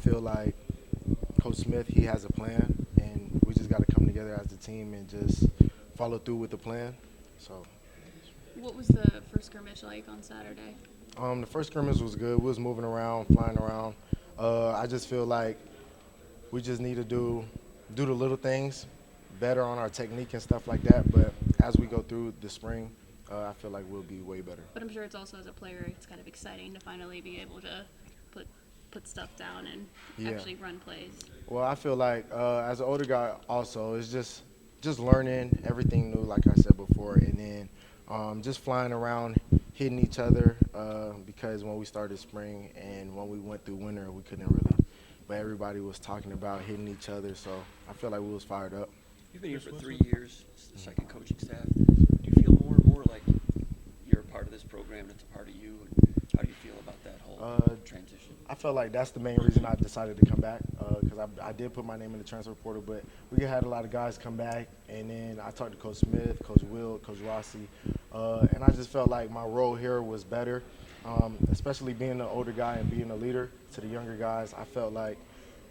feel like Coach Smith, he has a plan, and we just got to come together as a team and just follow through with the plan. So What was the first scrimmage like on Saturday? the first scrimmage was good. We was moving around, flying around. I just feel like we just need to do the little things better on our technique and stuff like that. But as we go through the spring, I feel like we'll be way better. But I'm sure it's also as a player, it's kind of exciting to finally be able to put put stuff down and Yeah. actually run plays. Well, I feel like as an older guy, also, it's just learning everything new, like I said before, and then just flying around, hitting each other. Because when we started spring and when we went through winter, we couldn't really. But everybody was talking about hitting each other, so I feel like we was fired up. You've been here for 3 years, the second coaching staff. Do you feel more and more like you're a part of this program and it's a part of you? And how do you feel about that whole transition? I felt like that's the main reason I decided to come back because I did put my name in the transfer portal, but we had a lot of guys come back, and then I talked to Coach Smith, Coach Will, Coach Rossi, and I just felt like my role here was better, especially being the older guy and being a leader to the younger guys. I felt like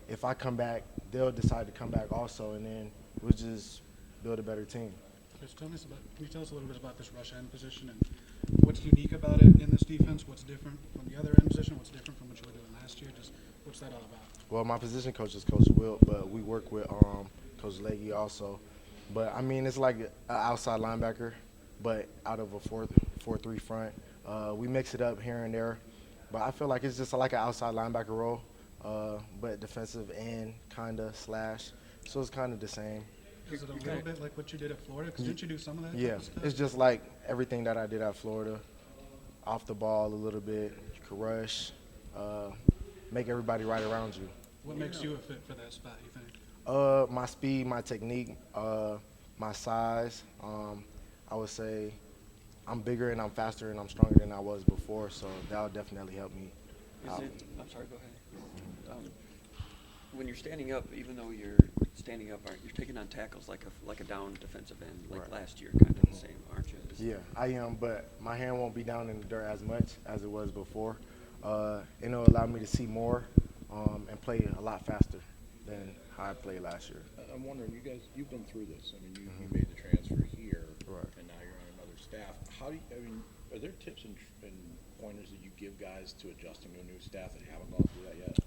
if I come back, they'll decide to come back also, and then we'll just build a better team. Chris, can you tell us a little bit about this rush end position and what's unique about it in this defense? What's different from the other end position? What's different from what you were doing last year? Just what's that all about? Well, my position coach is Coach Wilt, but we work with Coach Leggy also. But I mean, it's like an outside linebacker, but out of a 4-3 front. We mix it up here and there, but I feel like it's just like an outside linebacker role, but defensive end kinda slash. So it's kind of the same. Is it a little bit like what you did at Florida? Because didn't you do some of that? type Yeah, of stuff? it's just like everything that I did at Florida. Off the ball a little bit, you can rush, make everybody right around you. What makes you a fit for that spot, you think? My speed, my technique, my size. I would say I'm bigger and I'm faster and I'm stronger than I was before, so that'll definitely help me out. I'm sorry, go ahead. When you're standing up, even though you're standing up, you're taking on tackles like a down defensive end, like Right. last year, kind of the same, aren't you? Yeah, I am, but my hand won't be down in the dirt as much as it was before. And it'll allow me to see more and play a lot faster than how I played last year. I'm wondering, you guys, you've been through this. I mean, you made the transfer here, Right. and now you're on another staff. How do you, I mean, are there tips and pointers that you give guys to adjusting to a new staff that haven't gone through that yet?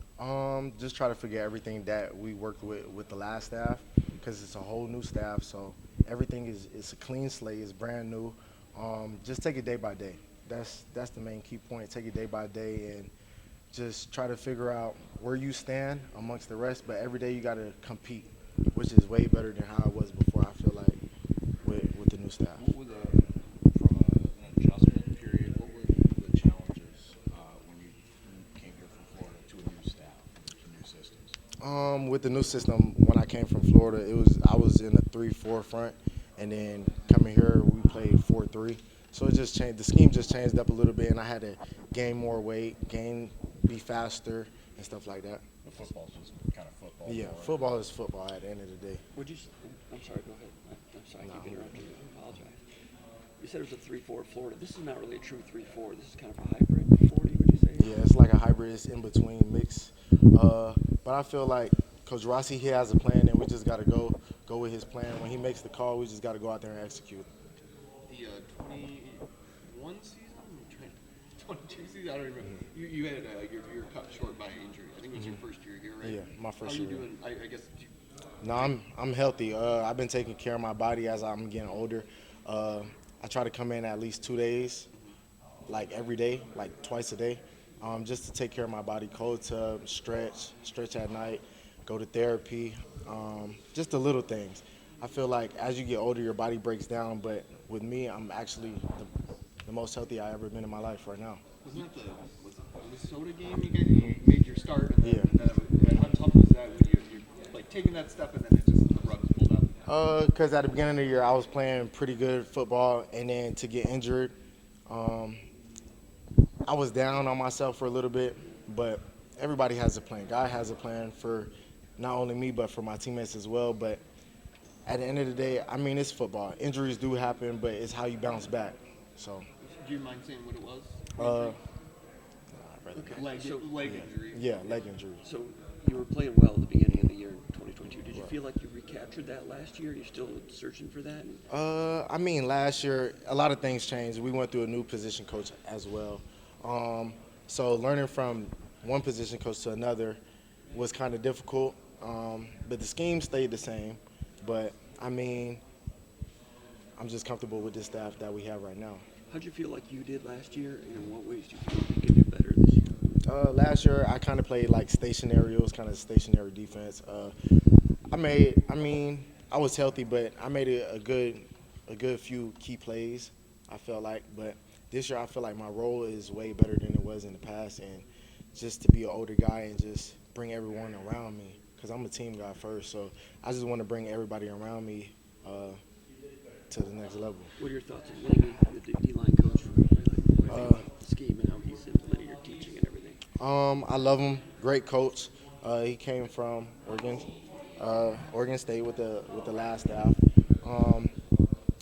Just try to figure everything that we worked with the last staff, because it's a whole new staff. So everything is a clean slate, it's brand new. Just take it day by day. That's the main key point. Take it day by day and just try to figure out where you stand amongst the rest. But every day you got to compete, which is way better than how it was before. I feel like with the new staff. What were from an adjustment period, what were the challenges when you came here from Florida to a new staff, to new systems? With the new system, when I came from Florida, I was in a 3-4 front, and then coming here we played 4-3. So it just changed. The scheme just changed up a little bit, and I had to gain more weight, be faster, and stuff like that. The football's just kind of football. Yeah, forward. football is football at the end of the day. I'm sorry, go ahead. I'm sorry, I keep No. interrupting you. I apologize. You said it was a 3-4 Florida. This is not really a true 3-4. This is kind of a hybrid 40, would you say? Yeah, it's like a hybrid. It's in between mix. But I feel like Coach Rossi, he has a plan, and we just got to go with his plan. When he makes the call, we just got to go out there and execute. The 21 season, 22 season, I don't remember. You had you're cut short by injury. I think it was your first year here, right? Yeah, my first How year. you doing? I guess. No, I'm healthy. I've been taking care of my body as I'm getting older. I try to come in at least 2 days, like every day, like twice a day, just to take care of my body. Cold tub, stretch at night, go to therapy, just the little things. I feel like as you get older, your body breaks down, but with me, I'm actually the most healthy I've ever been in my life right now. Wasn't that the Minnesota game you made your start? And Yeah. How tough was that when you're like taking that step and then it just the rug's pulled out? Because at the beginning of the year, I was playing pretty good football, and then to get injured, I was down on myself for a little bit, but everybody has a plan. God has a plan for not only me, but for my teammates as well. But at the end of the day, I mean, it's football. Injuries do happen, but it's how you bounce back. So, Do you mind saying what it was? uh, Leg So- injury. yeah, leg injury. So You were playing well at the beginning of the year in 2022. Did you feel like you recaptured that last year? You're still searching for that? I mean, last year, a lot of things changed. We went through a new position coach as well. So learning from one position coach to another was kind of difficult. But the scheme stayed the same. But, I mean, I'm just comfortable with the staff that we have right now. How'd you feel like you did last year, and in what ways do you feel like you can do better this year? Last year, I kind of played like stationary. It was kind of stationary defense. I was healthy, but I made a good few key plays, I felt like. But this year, I feel like my role is way better than it was in the past. And just to be an older guy and just bring everyone around me, because I'm a team guy first. So I just want to bring everybody around me to the next level. What are your thoughts on Laney, the D-line coach, the scheme and how he's implemented your teaching and everything? I love him. Great coach. He came from Oregon State with the last staff.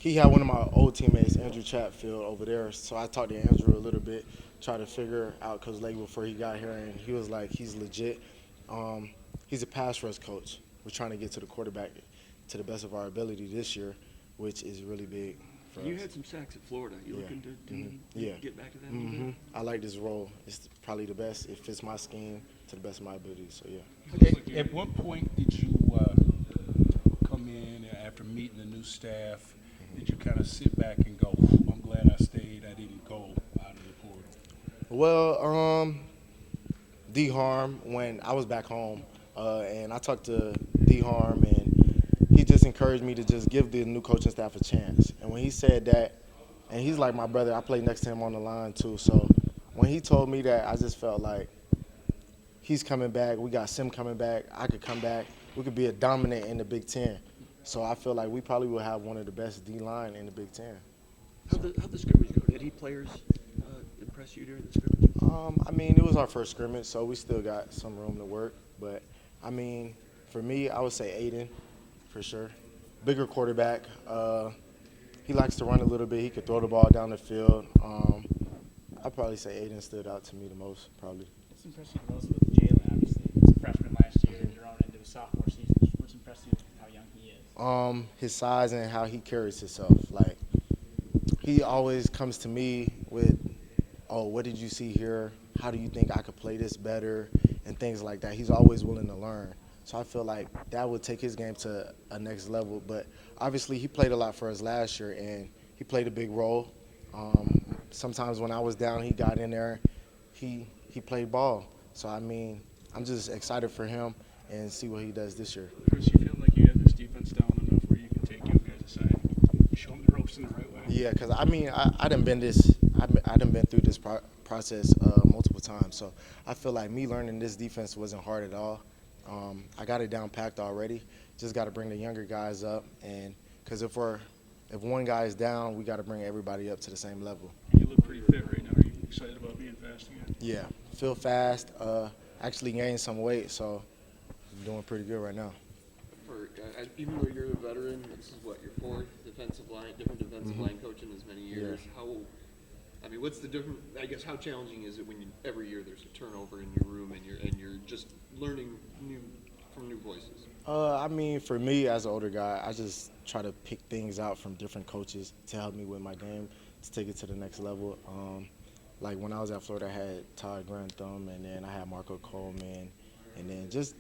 He had one of my old teammates, Andrew Chatfield, over there. So I talked to Andrew a little bit, tried to figure out Coach Lake before he got here, and he was like, he's legit. He's a pass rush coach. We're trying to get to the quarterback to the best of our ability this year, which is really big for us. You had some sacks at Florida. You looking to get back to that a little bit? I like this role. It's probably the best. It fits my scheme to the best of my ability, so yeah. At what point did you come in after meeting the new staff? Did you kind of sit back and go, I'm glad I stayed, I didn't go out of the portal? Well, D-Harm, when I was back home, and I talked to D-Harm, and he just encouraged me to just give the new coaching staff a chance. And when he said that, and he's like my brother, I played next to him on the line too, so when he told me that, I just felt like he's coming back, we got Sim coming back, I could come back, we could be a dominant in the Big Ten. So I feel like we probably will have one of the best D-line in the Big Ten. How'd the scrimmage go? Did any players impress you during the scrimmage? I mean, it was our first scrimmage, so we still got some room to work. But, I mean, for me, I would say Aiden, for sure. Bigger quarterback. He likes to run a little bit. He could throw the ball down the field. I'd probably say Aiden stood out to me the most, probably. What's impressive also with Jalen? Obviously, he's a freshman last year, and you're on into the sophomore season. What's impressive with how young he is? His size and how he carries himself. Like, he always comes to me with, oh, what did you see here? How do you think I could play this better? And things like that. He's always willing to learn. So I feel like that would take his game to a next level. But obviously he played a lot for us last year, and he played a big role. Sometimes when I was down, he got in there. He played ball. So, I mean, I'm just excited for him and see what he does this year. Chris, you feel like you have this defense down enough where you can take young guys aside, show them the ropes in the right way? Yeah, because, I mean, I done been through this process multiple times. So I feel like me learning this defense wasn't hard at all. I got it down packed already. Just got to bring the younger guys up, and because if one guy is down, we got to bring everybody up to the same level. You look pretty fit right now. Are you excited about being fast again? Yeah, feel fast. Actually gained some weight, so I'm doing pretty good right now. Even though you're a veteran, this is what, your fourth defensive line coach in as many years. Yeah. I mean, what's the difference? I guess how challenging is it when every year there's a turnover in your room and you're just learning from new voices? I mean, for me as an older guy, I just try to pick things out from different coaches to help me with my game to take it to the next level. Like when I was at Florida, I had Todd Grantham, and then I had Marco Coleman, and then just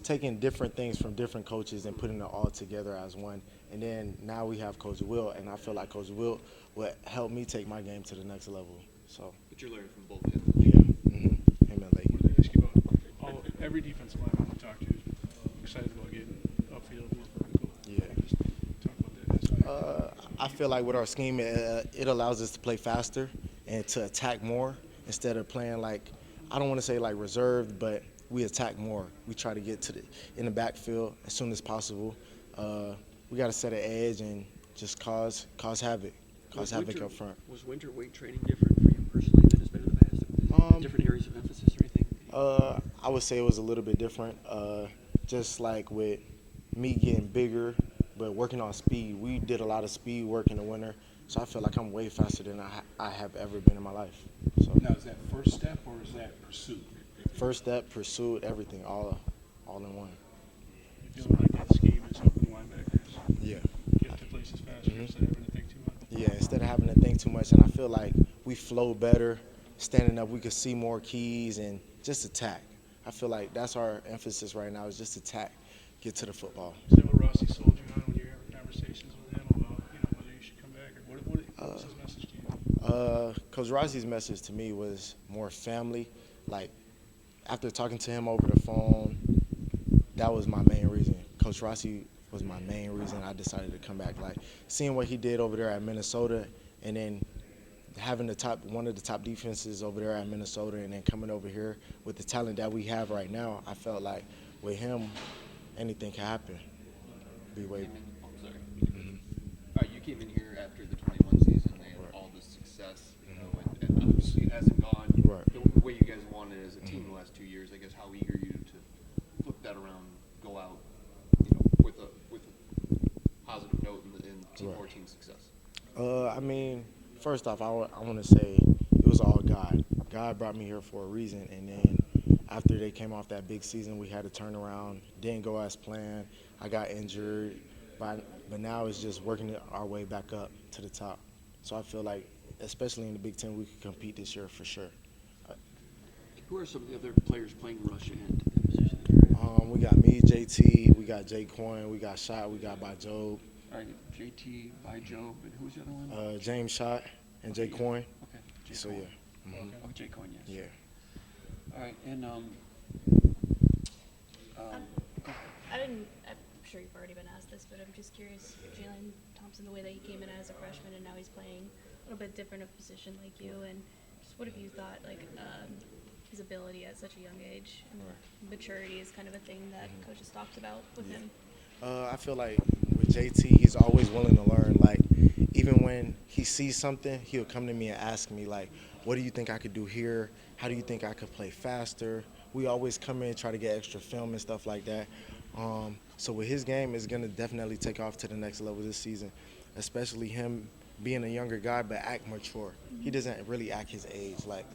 taking different things from different coaches and putting it all together as one. And then now we have Coach Will, and I feel like Coach Will would help me take my game to the next level. So. But you're learning from both ends. Yeah. Him and Lake. I wanted to ask you about every defensive lineman I talk to is excited about getting upfield, more vertical. Yeah. Just talk about that. I feel like with our scheme, it allows us to play faster and to attack more instead of playing like, I don't want to say like reserved, but we attack more. We try to get in the backfield as soon as possible. We got to set an edge and just cause havoc. Cause havoc up front. Was winter weight training different for you personally than it's been in the past? Different areas of emphasis or anything? I would say it was a little bit different. Just like with me getting bigger, but working on speed. We did a lot of speed work in the winter, so I feel like I'm way faster than I have ever been in my life. So Now, is that first step or is that pursuit? first step, pursuit, everything, all all in one. You feel like that scheme is helping linebackers Yeah. get to places faster instead of having to think too much? Yeah, instead of having to think too much, and I feel like we flow better. Standing up, we could see more keys and just attack. I feel like that's our emphasis right now is just attack, get to the football. Is that what Rossi sold you on when you were having conversations with him about, whether you should come back, or what was his message to you? Coach Rossi's message to me was more family. Like, after talking to him over the phone, that was my main reason. Coach Rossi was my main reason I decided to come back. Like, seeing what he did over there at Minnesota, and then having one of the top defenses over there at Minnesota, and then coming over here with the talent that we have right now, I felt like with him, anything can happen. Sorry. You came in here after the 21 season. They had all this success, and obviously it hasn't gone the way you guys wanted as a team the last 2 years. I guess how eager are you to flip that around, go out, with a positive note in Team 14 success? I mean, first off, I want to say it was all God. God brought me here for a reason, and then after they came off that big season, we had a turnaround. Didn't go as planned. I got injured, but now it's just working our way back up to the top. So I feel like, especially in the Big Ten, we could compete this year for sure. Who are some of the other players playing rush end position? We got me, JT, we got Jay Coyne, we got Shot, we got by Job. All right, JT, by Job, and who's the other one? James Shot and Jay Coyne. Okay, Jay So Coyne. yeah. Mhm. Oh, Jay Coyne, yes. Yeah. All right, and I'm sure you've already been asked this, but I'm just curious, Jalen Thompson, the way that he came in as a freshman and now he's playing a little bit different of position like you, and just what have you thought, like, his ability at such a young age, and maturity is kind of a thing that coaches talked about with him. I feel like with JT, he's always willing to learn. Like, even when he sees something, he'll come to me and ask me, like, what do you think I could do here? How do you think I could play faster? We always come in and try to get extra film and stuff like that. So with his game, it's going to definitely take off to the next level this season, especially him being a younger guy but act mature. He doesn't really act his age. Like,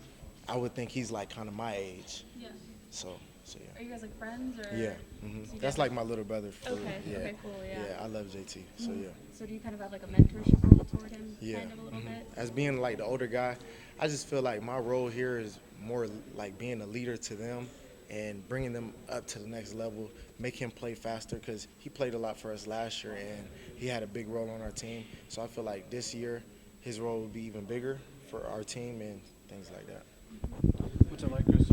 I would think he's like kind of my age. Yeah. So yeah. Are you guys like friends or? Yeah. So you That's guys- like my little brother. For Okay. Yeah. Okay. Cool. Yeah. Yeah, I love JT. So yeah. So do you kind of have like a mentorship role toward him, Yeah. kind of a little bit? As being like the older guy, I just feel like my role here is more like being a leader to them and bringing them up to the next level, make him play faster because he played a lot for us last year and he had a big role on our team. So I feel like this year his role will be even bigger for our team and things like that. What's it like, Chris?